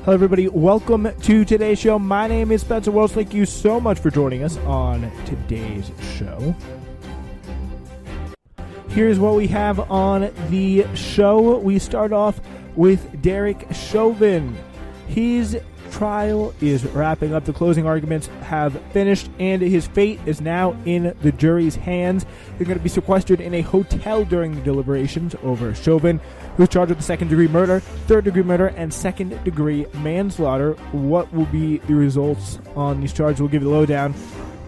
Hello, everybody. Welcome to today's show. My name is Spencer Wells. Thank you so much for joining us on today's show. Here's what we have on the show. We start off with Derek Chauvin. His trial is wrapping up. The closing arguments have finished, and his fate is now in the jury's hands. He's going to be sequestered in a hotel during the deliberations over Chauvin, who's charged with second-degree murder, third-degree murder, and second-degree manslaughter. What will be the results on these charges? We'll give you the lowdown.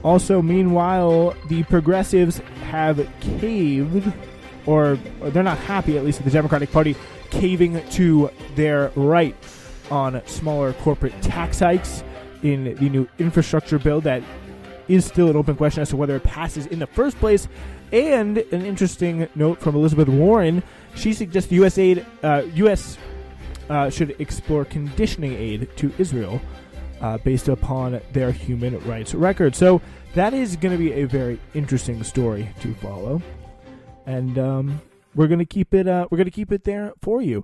Also, meanwhile, the progressives have caved, or they're not happy, at least at the Democratic Party, caving to their right on smaller corporate tax hikes in the new infrastructure bill that is still an open question as to whether it passes in the first place. And an interesting note from Elizabeth Warren, she suggests the U.S. Should explore conditioning aid to Israel based upon their human rights record. So that is going to be a very interesting story to follow, and we're going to keep it. We're going to keep it there for you.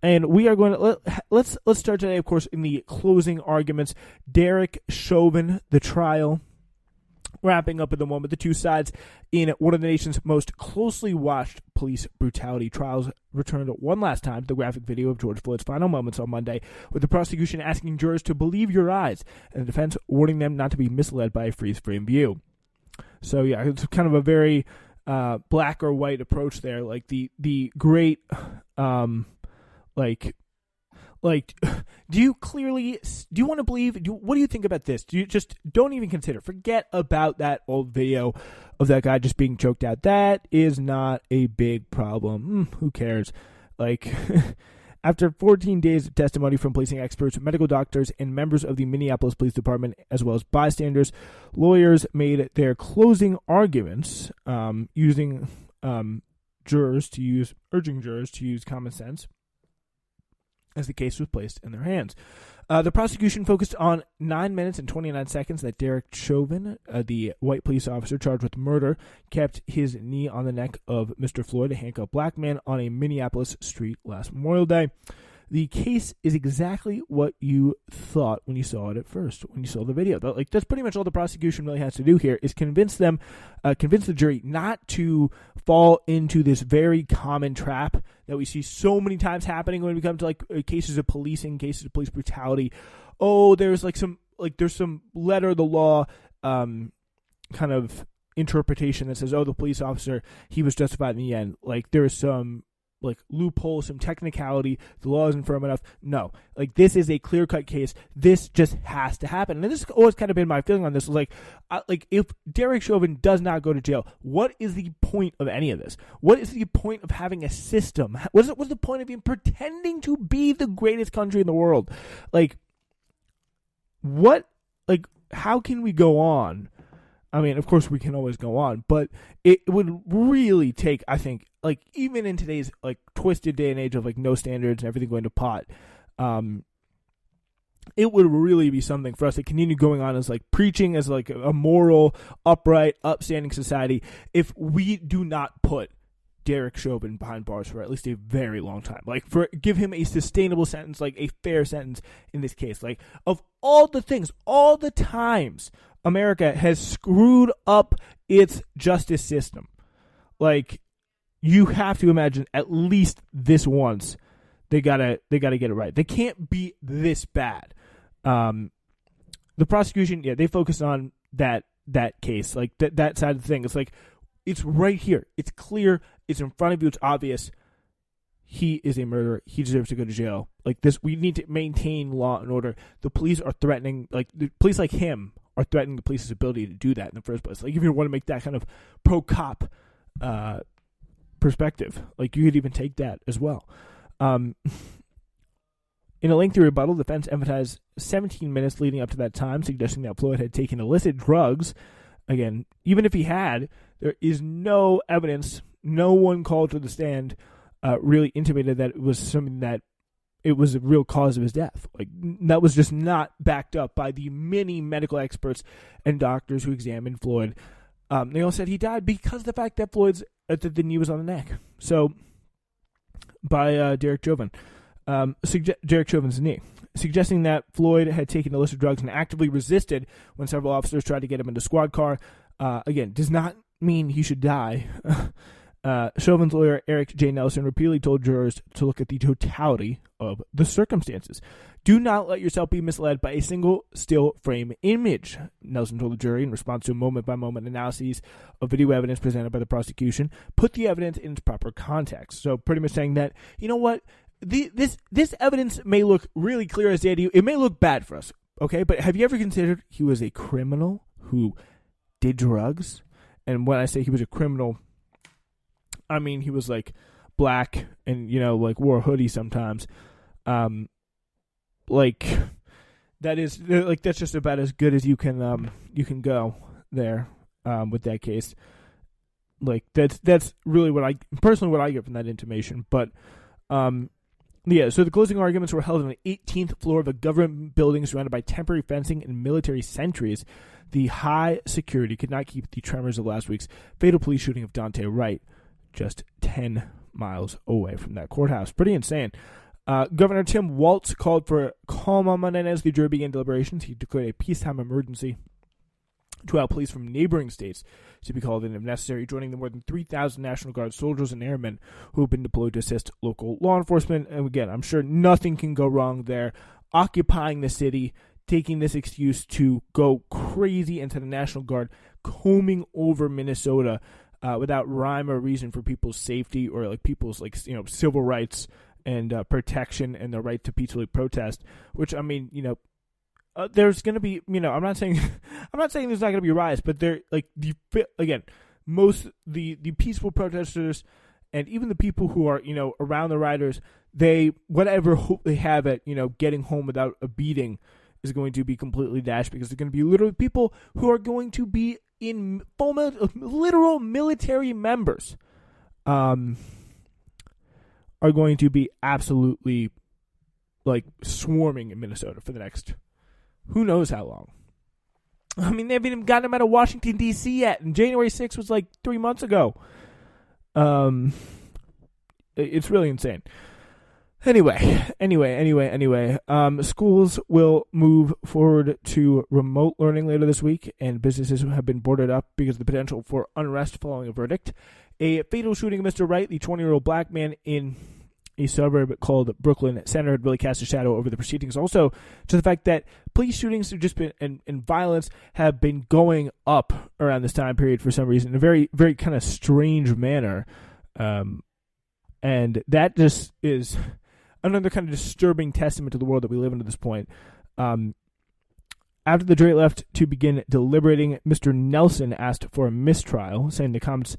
And we are going to let's start today, of course, in the closing arguments. Derek Chauvin, the trial, wrapping up at the moment. The two sides in one of the nation's most closely watched police brutality trials returned one last time to the graphic video of George Floyd's final moments on Monday, with the prosecution asking jurors to believe your eyes, and the defense warning them not to be misled by a freeze-frame view. So yeah, it's kind of a very black or white approach there, like the great. Do you want to believe? What do you think about this? Do you just don't even consider? Forget about that old video of that guy just being choked out. That is not a big problem. Who cares? Like, after 14 days of testimony from policing experts, medical doctors, and members of the Minneapolis Police Department, as well as bystanders, lawyers made their closing arguments, urging jurors to use common sense as the case was placed in their hands. The prosecution focused on 9 minutes and 29 seconds that Derek Chauvin, the white police officer charged with murder, kept his knee on the neck of Mr. Floyd, a handcuffed black man, on a Minneapolis street last Memorial Day. The case is exactly what you thought when you saw it at first, when you saw the video. Like, that's pretty much all the prosecution really has to do here, is convince the jury not to fall into this very common trap that we see so many times happening when we come to like cases of policing, cases of police brutality. Oh, there's there's some letter of the law kind of interpretation that says, oh, the police officer, he was justified in the end. Like, there is some loophole, some technicality, the law isn't firm enough. No, this is a clear-cut case. This just has to happen. And this has always kind of been my feeling on this. If Derek Chauvin does not go to jail, what is the point of any of this? What is the point of having a system? What's the point of even pretending to be the greatest country in the world? How can we go on? I mean, of course we can always go on, but it would really take, I think, even in today's twisted day and age of no standards and everything going to pot, it would really be something for us to continue going on as preaching as a moral, upright, upstanding society if we do not put Derek Chauvin behind bars for at least a very long time. Give him a sustainable sentence, a fair sentence in this case. Of all the things, all the times America has screwed up its justice system, you have to imagine at least this once they gotta get it right. They can't be this bad. The prosecution, they focus on that case, that side of the thing. It's it's right here. It's clear. It's in front of you. It's obvious. He is a murderer. He deserves to go to jail. We need to maintain law and order. The police are threatening, the police like him are threatening the police's ability to do that in the first place. If you want to make that kind of pro-cop perspective, you could even take that as well. In a lengthy rebuttal, the defense emphasized 17 minutes leading up to that time, suggesting that Floyd had taken illicit drugs. Again, even if he had, there is no evidence. No one called to the stand really intimated that it was something that it was a real cause of his death. That was just not backed up by the many medical experts and doctors who examined Floyd. They all said he died because of the fact that the knee was on the neck. So, by Derek Chauvin. Derek Chauvin's knee, suggesting that Floyd had taken illicit drugs and actively resisted when several officers tried to get him into squad car. Again, does not mean he should die. Chauvin's lawyer, Eric J. Nelson, repeatedly told jurors to look at the totality of the circumstances. Do not let yourself be misled by a single still frame image, Nelson told the jury in response to a moment-by-moment analysis of video evidence presented by the prosecution. Put the evidence in its proper context. So pretty much saying that, you know what, this evidence may look really clear as day to you. It may look bad for us, okay? But have you ever considered he was a criminal who did drugs? And when I say he was a criminal, I mean he was like black and, you know, like wore a hoodie sometimes. Like that's just about as good as you can go there with that case. Like that's really what I get from that intimation. But yeah, so the closing arguments were held on the 18th floor of a government building surrounded by temporary fencing and military sentries. The high security could not keep the tremors of last week's fatal police shooting of Dante Wright just 10 miles away from that courthouse. Pretty insane. Governor Tim Walz called for calm on Monday as the jury began deliberations. He declared a peacetime emergency to allow police from neighboring states to be called in if necessary, joining the more than 3,000 National Guard soldiers and airmen who have been deployed to assist local law enforcement. And again, I'm sure nothing can go wrong there. Occupying the city, taking this excuse to go crazy into the National Guard, combing over Minnesota without rhyme or reason for people's safety or like people's civil rights and protection and the right to peacefully protest, which, I mean, there's going to be, I'm not saying there's not going to be riots, but they're like most the peaceful protesters and even the people who are, around the rioters, they, whatever hope they have at, getting home without a beating is going to be completely dashed, because they're going to be literally people who are going to be in literal military members, are going to be absolutely like swarming in Minnesota for the next who knows how long. I mean, they haven't even gotten him out of Washington, D.C. yet, and January 6th was like 3 months ago. It's really insane. Anyway, schools will move forward to remote learning later this week, and businesses have been boarded up because of the potential for unrest following a verdict. A fatal shooting of Mr. Wright, the 20-year-old black man in a suburb called Brooklyn Center, had really cast a shadow over the proceedings. Also, to the fact that police shootings have just been and violence have been going up around this time period for some reason in a very, very kind of strange manner. And that just is another kind of disturbing testament to the world that we live in at this point. After the jury left to begin deliberating, Mr. Nelson asked for a mistrial, saying the comments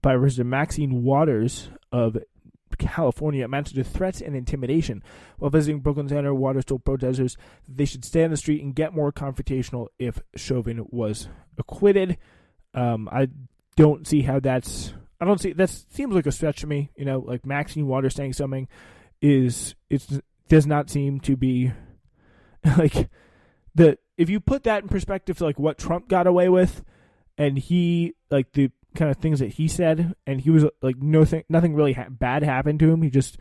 by Resident Maxine Waters of California amounted to threats and intimidation. While visiting Brooklyn Center, Waters told protesters that they should stay on the street and get more confrontational if Chauvin was acquitted. I don't see how that seems like a stretch to me. Like Maxine Waters saying something does not seem to be like if you put that in perspective to like what Trump got away with, and he like the kind of things that he said, and he was like nothing really bad happened to him. He just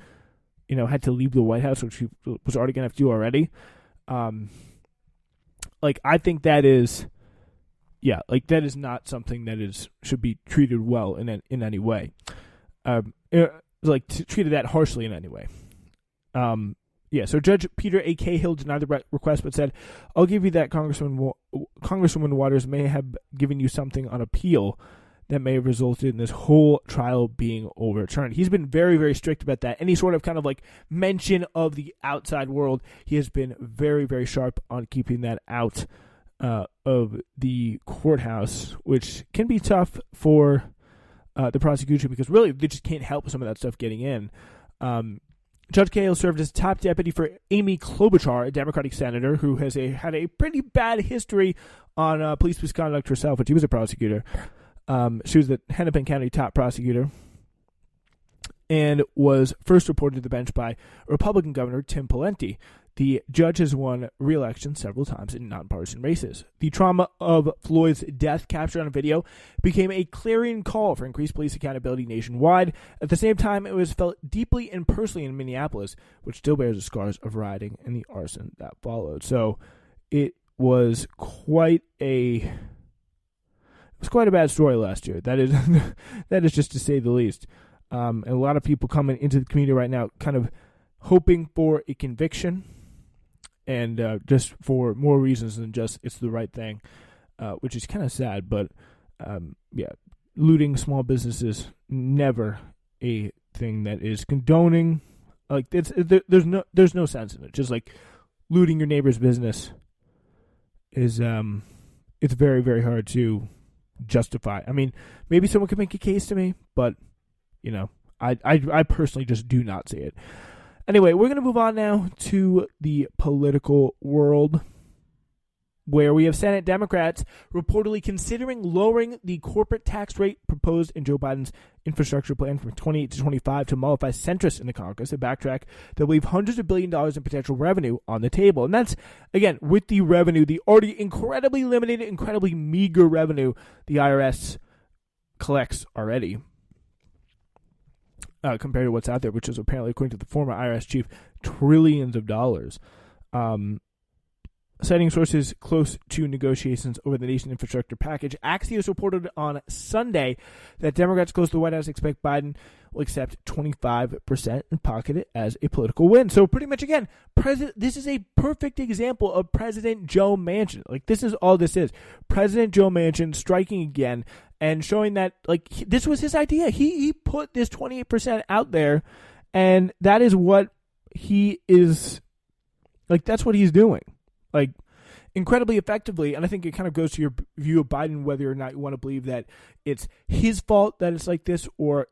had to leave the White House, which he was already gonna have to do already. Like I think that is not something that should be treated well in any way. Treated that harshly in any way. So Judge Peter A. Cahill denied the request, but said, "I'll give you that Congresswoman Waters may have given you something on appeal that may have resulted in this whole trial being overturned." He's been very, very strict about that. Any sort of kind of like mention of the outside world, he has been very, very sharp on keeping that out of the courthouse, which can be tough for the prosecution, because really they just can't help some of that stuff getting in. Judge Cahill served as top deputy for Amy Klobuchar, a Democratic senator who has had a pretty bad history on police misconduct herself, when she was a prosecutor. She was the Hennepin County top prosecutor and was first reported to the bench by Republican Governor Tim Pawlenty. The judge has won re-election several times in nonpartisan races. The trauma of Floyd's death captured on video became a clarion call for increased police accountability nationwide. At the same time, it was felt deeply and personally in Minneapolis, which still bears the scars of rioting and the arson that followed. So it was quite a bad story last year. That is just to say the least. And a lot of people coming into the community right now kind of hoping for a conviction, and just for more reasons than just it's the right thing, which is kind of sad. But looting small businesses, never a thing that is condoning. Like there's no sense in it. Just like looting your neighbor's business is it's very, very hard to justify. I mean, maybe someone could make a case to me, but I personally just do not see it. Anyway, we're going to move on now to the political world, where we have Senate Democrats reportedly considering lowering the corporate tax rate proposed in Joe Biden's infrastructure plan from 28 to 25 to mollify centrists in the Congress. They backtrack. They'll leave hundreds of billions of dollars in potential revenue on the table. And that's, again, with the revenue, the already incredibly limited, incredibly meager revenue the IRS collects already. Compared to what's out there, which is apparently, according to the former IRS chief, trillions of dollars. Citing sources close to negotiations over the nation's infrastructure package, Axios reported on Sunday that Democrats close to the White House expect Biden will accept 25% and pocket it as a political win. So pretty much, again, this is a perfect example of President Joe Manchin. Like, this is all this is. President Joe Manchin striking again and showing that, like, this was his idea. He put this 28% out there, and that is what he is, like, that's what he's doing. Like, incredibly effectively, and I think it kind of goes to your view of Biden, whether or not you want to believe that it's his fault that it's like this, or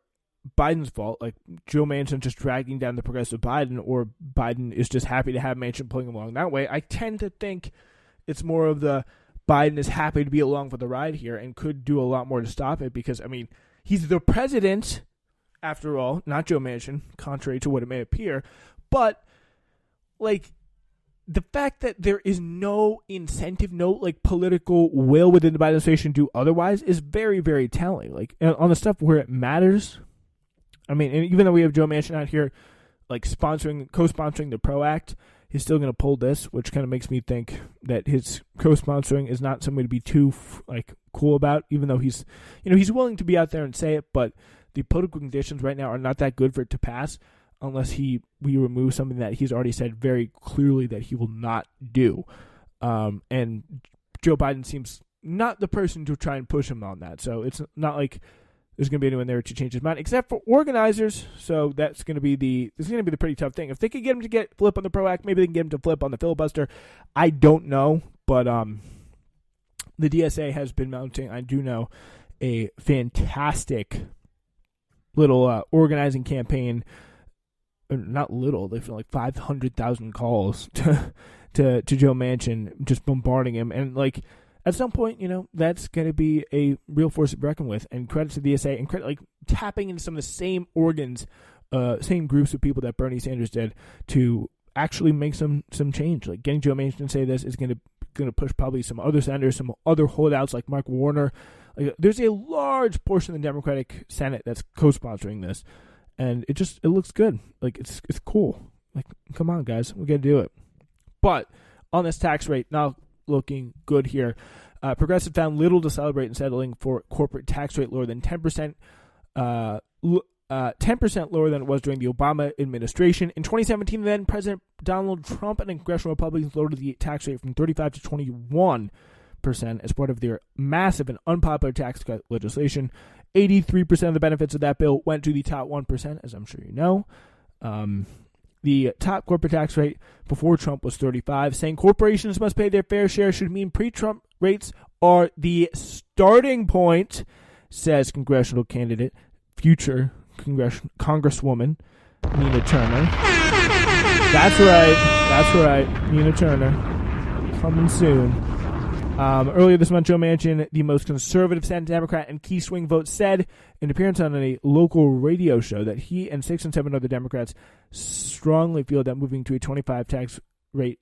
Biden's fault, like Joe Manchin just dragging down the progressive Biden, or Biden is just happy to have Manchin pulling along that way. I tend to think it's more of the Biden is happy to be along for the ride here and could do a lot more to stop it, because, I mean, he's the president, after all, not Joe Manchin, contrary to what it may appear, but, like, the fact that there is no incentive, no like political will within the Biden administration to do otherwise is very, very telling. Like, on the stuff where it matters, I mean, and even though we have Joe Manchin out here like co-sponsoring the PRO Act, he's still going to pull this, which kind of makes me think that his co-sponsoring is not something to be too like cool about, even though he's willing to be out there and say it, but the political conditions right now are not that good for it to pass, unless we remove something that he's already said very clearly that he will not do. And Joe Biden seems not the person to try and push him on that. So it's not like there's going to be anyone there to change his mind, except for organizers. So that's going to be the pretty tough thing. If they could get him to flip on the PRO Act, maybe they can get him to flip on the filibuster. I don't know, but the DSA has been mounting, I do know, a fantastic little organizing campaign. Not little, they've like 500,000 calls to Joe Manchin, just bombarding him. And like, at some point, that's going to be a real force to reckon with. And credit to the DSA, and like tapping into some of the same organs, same groups of people that Bernie Sanders did to actually make some change. Like getting Joe Manchin to say this is going to push probably some other senators, some other holdouts like Mark Warner. Like, there's a large portion of the Democratic Senate that's co-sponsoring this. And it looks good. Like, it's cool. Like, come on, guys. We got to do it. But on this tax rate, not looking good here. Progressive found little to celebrate in settling for corporate tax rate lower than 10%, 10% lower than it was during the Obama administration. In 2017, then, President Donald Trump and congressional Republicans lowered the tax rate from 35 to 21% as part of their massive and unpopular tax cut legislation. 83% of the benefits of that bill went to the top 1%, as I'm sure you know. The top corporate tax rate before Trump was 35%. Saying corporations must pay their fair share should mean pre-Trump rates are the starting point, says congressional candidate, future Congresswoman Nina Turner. That's right, Nina Turner. Coming soon. Earlier this month, Joe Manchin, the most conservative Senate Democrat and key swing vote, said in an appearance on a local radio show that he and 6 and 7 other Democrats strongly feel that moving to a 25% rate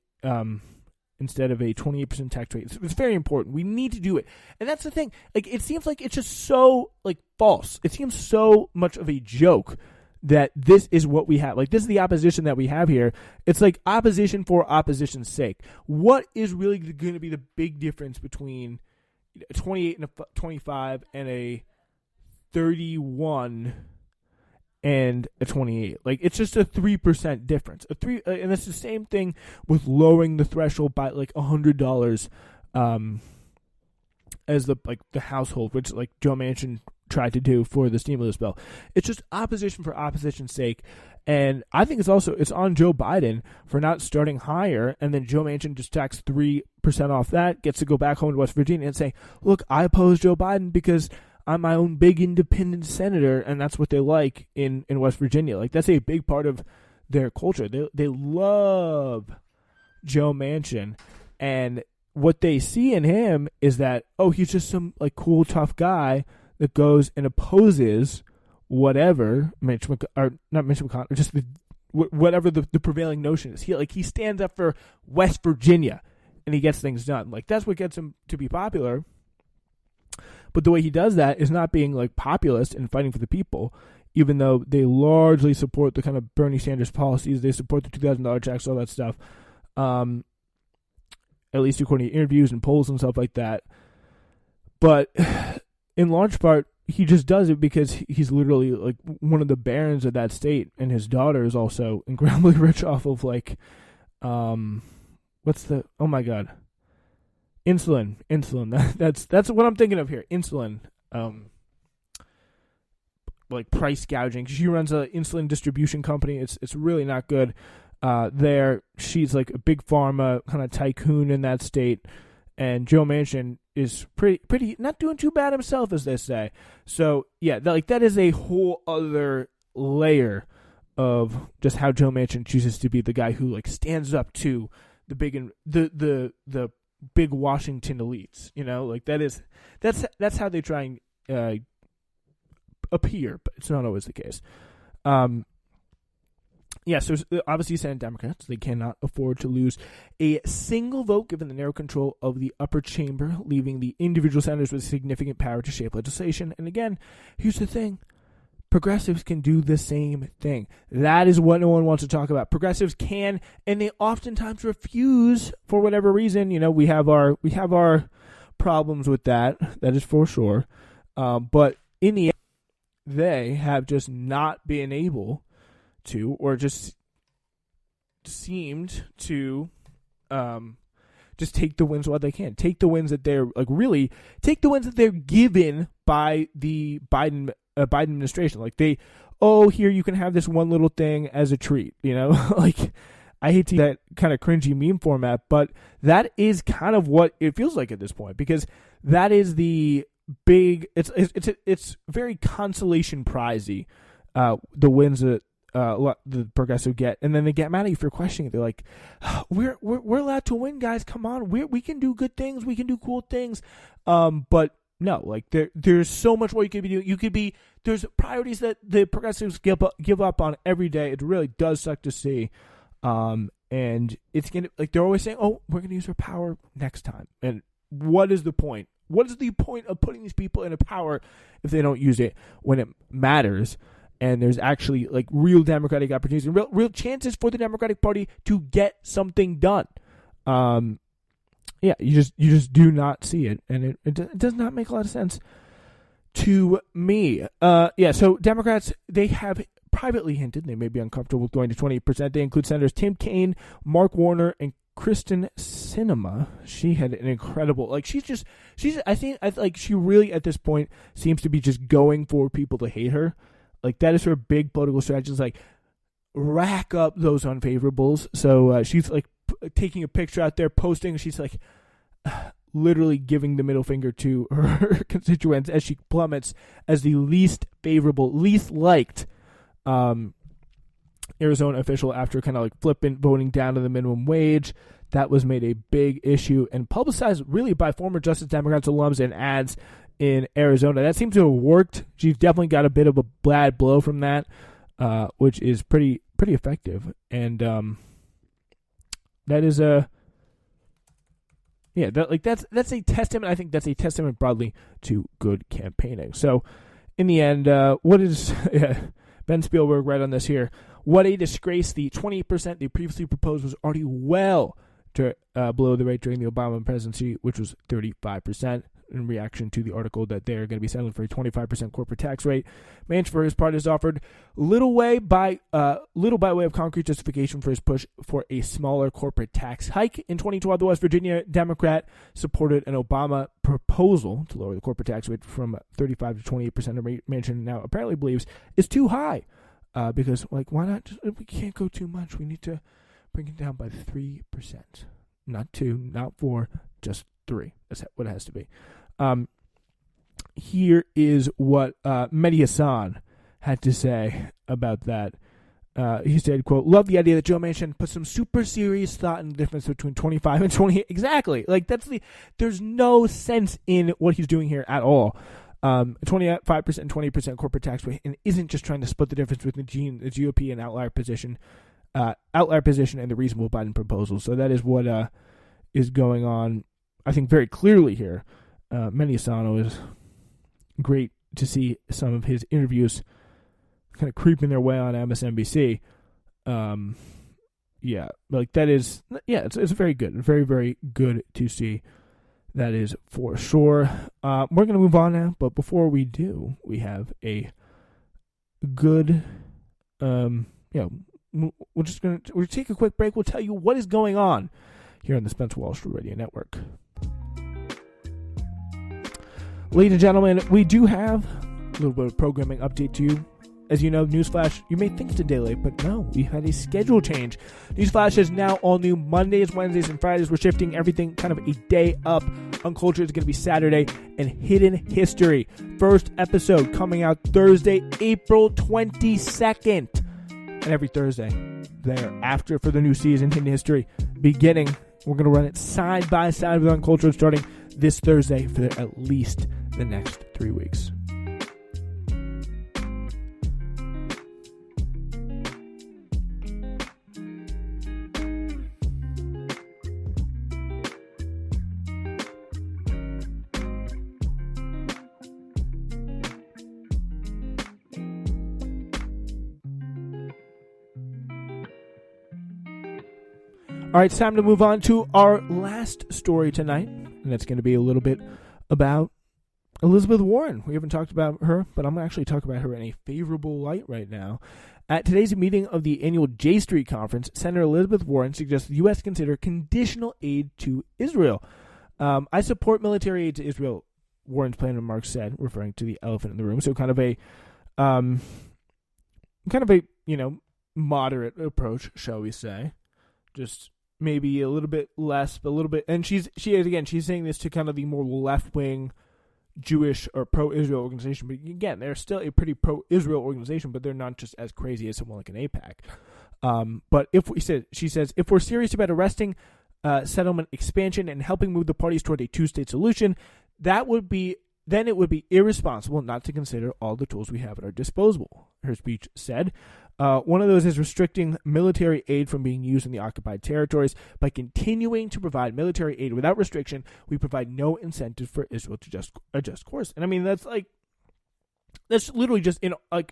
instead of a 28% tax rate. It's very important. We need to do it. And that's the thing. Like, it seems like it's just so, like, false. It seems so much of a joke that this is what we have. Like, this is the opposition that we have here. It's like opposition for opposition's sake. What is really going to be the big difference between a 28 and a 25 and a 31 and a 28? Like, it's just a 3% difference. And it's the same thing with lowering the threshold by like $100 as the household, which like Joe Manchin tried to do for the stimulus bill. It's just opposition for opposition's sake. And I think it's on Joe Biden for not starting higher, and then Joe Manchin just tax 3% off that, gets to go back home to West Virginia and say, look, I oppose Joe Biden because I'm my own big independent senator, and that's what they like in West Virginia. Like, that's a big part of their culture. They love Joe Manchin, and what they see in him is that, oh, he's just some like cool, tough guy that goes and opposes whatever whatever the prevailing notion is. He stands up for West Virginia, and he gets things done. Like, that's what gets him to be popular. But the way he does that is not being like populist and fighting for the people, even though they largely support the kind of Bernie Sanders policies. They support the $2,000 checks, all that stuff. At least according to interviews and polls and stuff like that. But in large part, he just does it because he's literally like one of the barons of that state, and his daughter is also incredibly rich off of like, insulin. That's what I'm thinking of here. Insulin, like price gouging. She runs an insulin distribution company. It's really not good. There, she's like a big pharma kind of tycoon in that state, and Joe Manchin is pretty not doing too bad himself, as they say. So yeah, that is a whole other layer of just how Joe Manchin chooses to be the guy who like stands up to the the big Washington elites. You know, like that's how they try and appear, but it's not always the case. Yeah, so obviously Senate Democrats, they cannot afford to lose a single vote given the narrow control of the upper chamber, leaving the individual senators with significant power to shape legislation. And again, here's the thing. Progressives can do the same thing. That is what no one wants to talk about. Progressives can, and they oftentimes refuse for whatever reason. You know, we have our problems with that. That is for sure. But in the end, they have just not been able to, or just seemed to just take the wins while they can. Take the wins that they're given by the Biden administration. Like here you can have this one little thing as a treat, you know? Like, I hate to use that kind of cringy meme format, but that is kind of what it feels like at this point, because that is the big, it's very consolation prizey, the wins that the progressive get, and then they get mad at you for questioning it. They're like, we're allowed to win, guys, come on, we can do good things, we can do cool things, but no, like there's so much more you could be doing. There's priorities that the progressives give up on every day. It really does suck to see, and it's gonna, like, they're always saying, oh, we're gonna use our power next time, and what is the point? What is the point of putting these people in a power if they don't use it when it matters? And there's actually like real Democratic opportunities and real chances for the Democratic Party to get something done. Yeah, you just do not see it, and it does not make a lot of sense to me. Yeah, so Democrats, they have privately hinted they may be uncomfortable with going to 28%. They include Senators Tim Kaine, Mark Warner, and Kristen Sinema. She had an incredible, like, I think she really at this point seems to be just going for people to hate her. Like, that is her big political strategy, is like rack up those unfavorables. So she's like taking a picture out there, posting. She's like literally giving the middle finger to her constituents as she plummets as the least favorable, least liked Arizona official after kind of like flippant voting down to the minimum wage. That was made a big issue and publicized really by former Justice Democrats, alums, and ads in Arizona. That seems to have worked. She's definitely got a bit of a bad blow from that, which is pretty effective. And that is a that's a testament. I think that's a testament broadly to good campaigning. So, in the end, what is Ben Spielberg right on this here? What a disgrace! The 28% they previously proposed was already well below the rate during the Obama presidency, which was 35%. In reaction to the article that they're going to be settling for a 25% corporate tax rate, Manchin, for his part, has offered little by way of concrete justification for his push for a smaller corporate tax hike. In 2012, the West Virginia Democrat supported an Obama proposal to lower the corporate tax rate from 35 to 28%. Manchin now apparently believes is too high because, why not? We can't go too much. We need to bring it down by 3%, not 2, not 4, just 3. That's what it has to be. Here is what Mehdi Hassan had to say about that. He said, quote, "Love the idea that Joe Manchin put some super serious thought in the difference between 25 and 28. Exactly. There's no sense in what he's doing here at all. 25% and 20% corporate tax rate, and isn't just trying to split the difference between the GOP and outlier position and the reasonable Biden proposal. So that is what is going on, I think, very clearly here. Mehdi Hassan is great to see some of his interviews kind of creeping their way on MSNBC. It's very good. Very, very good to see. That is for sure. We're going to move on now, but before we do, we have a good, we'll take a quick break. We'll tell you what is going on here on the Spencer Wall Street Radio Network. Ladies and gentlemen, we do have a little bit of programming update to you. As you know, Newsflash, you may think it's a day late, but no, we had a schedule change. Newsflash is now all new Mondays, Wednesdays, and Fridays. We're shifting everything kind of a day up. Uncultured is going to be Saturday, and Hidden History. First episode coming out Thursday, April 22nd. And every Thursday thereafter for the new season, Hidden History beginning. We're going to run it side by side with Uncultured starting this Thursday for at least the next 3 weeks. All right, it's time to move on to our last story tonight, and it's going to be a little bit about Elizabeth Warren. We haven't talked about her, but I'm going to actually talk about her in a favorable light right now. At today's meeting of the annual J Street Conference, Senator Elizabeth Warren suggests the U.S. consider conditional aid to Israel. I support military aid to Israel, Warren's plan remarks said, referring to the elephant in the room. So kind of a moderate approach, shall we say. Just maybe a little bit less, but a little bit. And she's saying this to kind of the more left-wing Jewish or pro-Israel organization. But again, they're still a pretty pro-Israel organization, but they're not just as crazy as someone like an AIPAC. But she says, if we're serious about arresting settlement expansion and helping move the parties toward a two-state solution, then it would be irresponsible not to consider all the tools we have at our disposal, her speech said. One of those is restricting military aid from being used in the occupied territories. By continuing to provide military aid without restriction, we provide no incentive for Israel to just adjust course. And I mean, that's literally just, I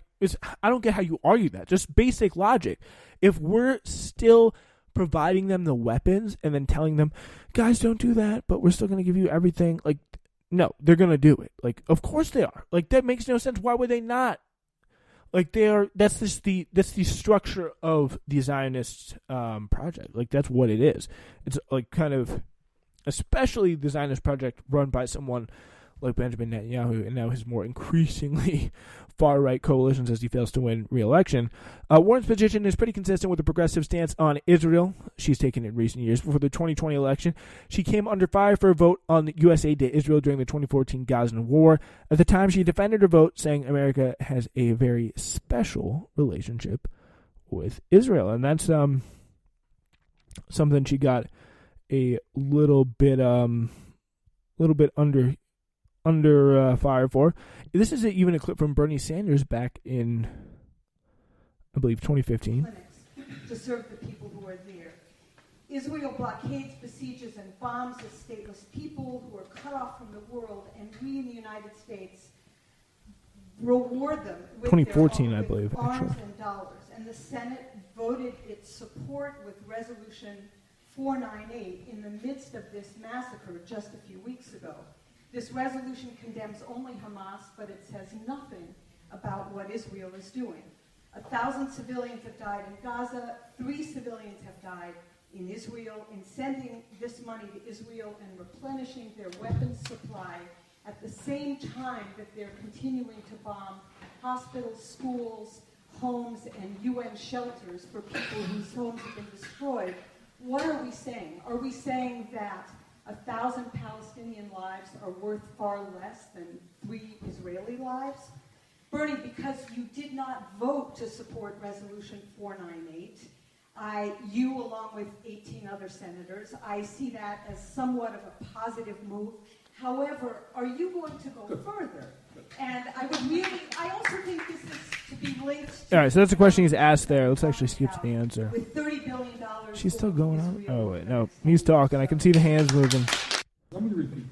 don't get how you argue that. Just basic logic. If we're still providing them the weapons and then telling them, guys, don't do that, but we're still going to give you everything, no, they're going to do it. Of course they are. That makes no sense. Why would they not? That's the structure of the Zionist project. That's what it is. It's kind of, especially the Zionist project run by someone like Benjamin Netanyahu and now his more increasingly far-right coalitions as he fails to win re-election. Warren's position is pretty consistent with the progressive stance on Israel she's taken in recent years. Before the 2020 election, she came under fire for a vote on the U.S. aid to Israel during the 2014 Gazan war. At the time, she defended her vote, saying America has a very special relationship with Israel. And that's something she got a little bit under fire for. This is even a clip from Bernie Sanders back in, I believe, 2015. To serve the people who are there. Israel blockades, besieges, and bombs a stateless people who are cut off from the world, and we in the United States reward them with 2014, their I believe, arms actually. and dollars. And the Senate voted its support with Resolution 498 in the midst of this massacre just a few weeks ago. This resolution condemns only Hamas, but it says nothing about what Israel is doing. 1,000 civilians have died in Gaza. 3 civilians have died in Israel. In sending this money to Israel and replenishing their weapons supply at the same time that they're continuing to bomb hospitals, schools, homes, and UN shelters for people whose homes have been destroyed, what are we saying? Are we saying that 1,000 Palestinian lives are worth far less than 3 Israeli lives? Bernie, because you did not vote to support Resolution 498, you, along with 18 other senators, I see that as somewhat of a positive move. However, are you going to go further? And I also think this is to be linked to... All right, so that's the question he's asked there. Let's actually skip to the answer. With $30 billion... She's still going on? Oh, wait, no. He's talking. I can see the hands moving. Let me repeat.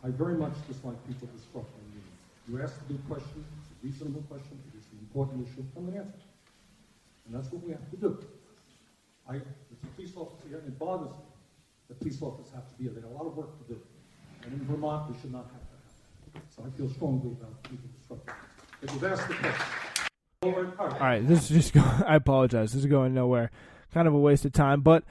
I very much dislike people disrupting me. You asked a good question. It's a reasonable question. It is an important issue. I'm going to answer. And that's what we have to do. As a police officer here, and it bothers me that police officers have to be here. They have a lot of work to do. And in Vermont, we should not have to have that. So I feel strongly about people disrupting. But you've asked the question. All right, this is just going... I apologize. This is going nowhere. Kind of a waste of time. But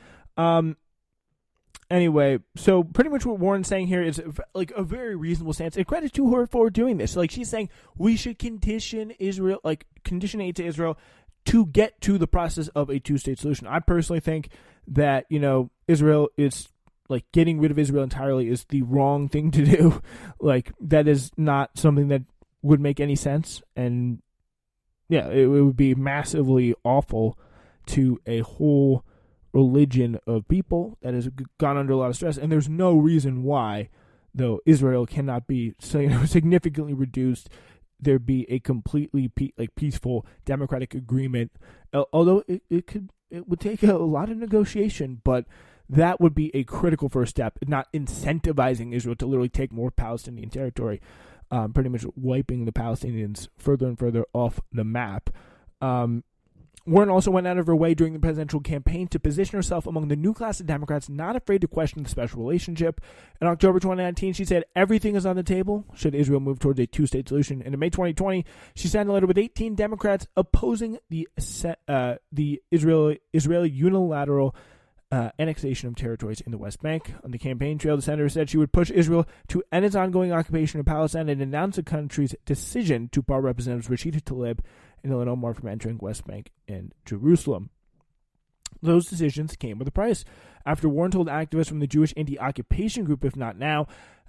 anyway, so pretty much what Warren's saying here is like a very reasonable stance. And credit to her for doing this. Like, she's saying we should condition aid to Israel to get to the process of a two-state solution. I personally think that, Israel is... like, getting rid of Israel entirely is the wrong thing to do. Like, that is not something that would make any sense. And, yeah, it would be massively awful to a whole religion of people that has gone under a lot of stress. And there's no reason why, though, Israel cannot be significantly reduced. There be a completely peaceful democratic agreement. Although it would take a lot of negotiation, but that would be a critical first step, not incentivizing Israel to literally take more Palestinian territory, pretty much wiping the Palestinians further and further off the map. Warren also went out of her way during the presidential campaign to position herself among the new class of Democrats not afraid to question the special relationship. In October 2019, she said everything is on the table should Israel move towards a two-state solution. And in May 2020, she signed a letter with 18 Democrats opposing the Israeli unilateral annexation of territories in the West Bank. On the campaign trail, the senator said she would push Israel to end its ongoing occupation of Palestine and announce the country's decision to bar Representatives Rashida Tlaib and Ilhan Omar from entering West Bank and Jerusalem. Those decisions came with a price. After Warren told activists from the Jewish anti-occupation group, If Not Now,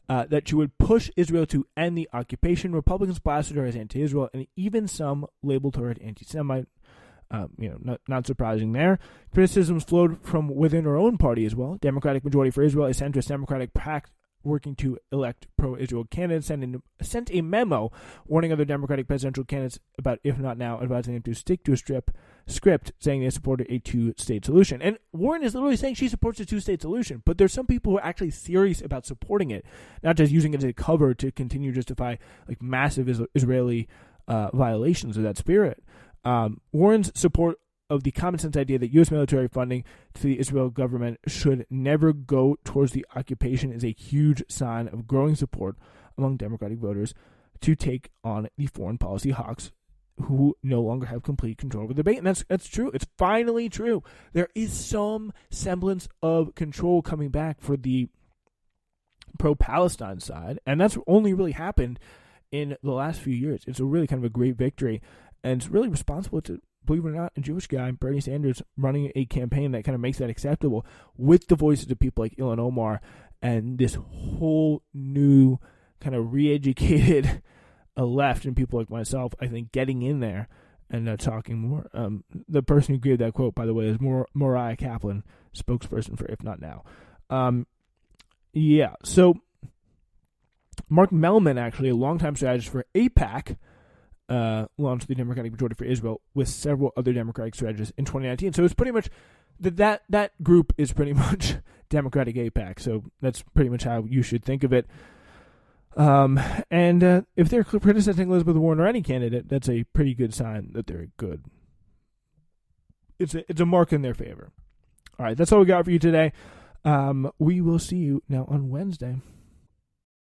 that she would push Israel to end the occupation, Republicans blasted her as anti-Israel, and even some labeled her an anti-Semite. Not surprising there. Criticisms flowed from within her own party as well. Democratic Majority for Israel, a centrist Democratic pact working to elect pro-Israel candidates, sent a memo warning other Democratic presidential candidates about If Not Now, advising them to stick to a script saying they supported a two-state solution. And Warren is literally saying she supports a two-state solution, but there's some people who are actually serious about supporting it, not just using it as a cover to continue to justify massive Israeli violations of that spirit. Warren's support of the common sense idea that U.S. military funding to the Israel government should never go towards the occupation is a huge sign of growing support among Democratic voters to take on the foreign policy hawks who no longer have complete control over the debate. And that's true. It's finally true. There is some semblance of control coming back for the pro-Palestine side, and that's only really happened in the last few years. It's a really kind of a great victory. And it's really responsible to, believe it or not, a Jewish guy, Bernie Sanders, running a campaign that kind of makes that acceptable with the voices of people like Ilhan Omar and this whole new kind of re-educated left and people like myself, I think, getting in there and talking more. The person who gave that quote, by the way, is Mariah Kaplan, spokesperson for If Not Now. So Mark Mellman, actually, a longtime strategist for AIPAC, launched the Democratic Majority for Israel with several other Democratic strategists in 2019. So it's pretty much that group is pretty much Democratic AIPAC, so that's pretty much how you should think of it. And if they're criticizing Elizabeth Warren or any candidate, that's a pretty good sign that they're good. It's a mark in their favor. All right, that's all we got for you today. We will see you now on Wednesday.